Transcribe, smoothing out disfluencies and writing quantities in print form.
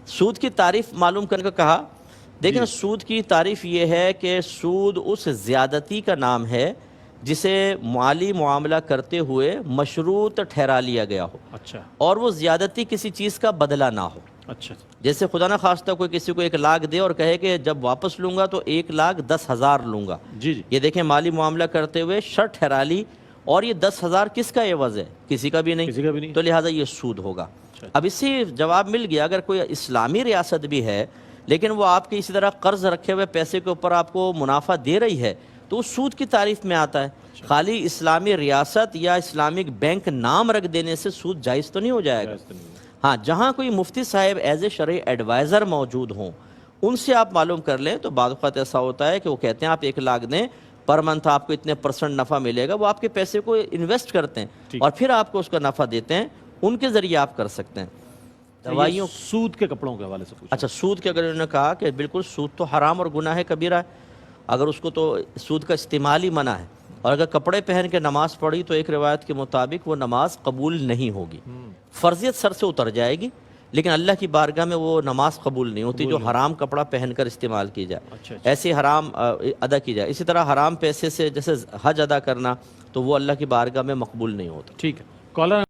سود کی تعریف معلوم کرنے کو کہا. دیکھیں سود کی تعریف یہ ہے کہ سود اس زیادتی کا نام ہے جسے مالی معاملہ کرتے ہوئے مشروط ٹھہرا لیا گیا ہو. اچھا. اور وہ زیادتی کسی چیز کا بدلہ نہ ہو. اچھا. جیسے خدا نہ خواستہ کوئی کسی کو 1,00,000 دے اور کہے کہ جب واپس لوں گا تو 1,10,000 لوں گا. جی جی. یہ دیکھیں مالی معاملہ کرتے ہوئے شرط ٹھہرا لی اور یہ 10,000 کس کا عوض ہے؟ کسی کا بھی نہیں. تو لہٰذا یہ سود ہوگا. اب اس سے جواب مل گیا اگر کوئی اسلامی ریاست بھی ہے لیکن وہ آپ کے اسی طرح قرض رکھے ہوئے پیسے کے اوپر آپ کو منافع دے رہی ہے تو اس سود کی تعریف میں آتا ہے. خالی اسلامی ریاست یا اسلامک بینک نام رکھ دینے سے سود جائز تو نہیں ہو جائے گا. ہاں جہاں کوئی مفتی صاحب ایز اے شرعی ایڈوائزر موجود ہوں ان سے آپ معلوم کر لیں تو بعض اوقات ایسا ہوتا ہے کہ وہ کہتے ہیں آپ 1,00,000 دیں پر منتھ آپ کو اتنے % نفع ملے گا. وہ آپ کے پیسے کو انویسٹ کرتے ہیں اور پھر آپ کو اس کا نفع دیتے ہیں. ان کے ذریعے آپ کر سکتے ہیں. دوائیوں سود کے کپڑوں کے حوالے سے پوچھا. اچھا سود کے اگر انہوں نے کہا کہ بالکل سود تو حرام اور گناہ کبیرہ ہے. اگر اس کو تو سود کا استعمال ہی منع ہے اور اگر کپڑے پہن کے نماز پڑھی تو ایک روایت کے مطابق وہ نماز قبول نہیں ہوگی. فرضیت سر سے اتر جائے گی لیکن اللہ کی بارگاہ میں وہ نماز قبول نہیں ہوتی جو حرام کپڑا پہن کر استعمال کی جائے. ایسے حرام ادا کی جائے. اسی طرح حرام پیسے سے جیسے حج ادا کرنا تو وہ اللہ کی بارگاہ میں مقبول نہیں ہوتا. ٹھیک ہے. کالر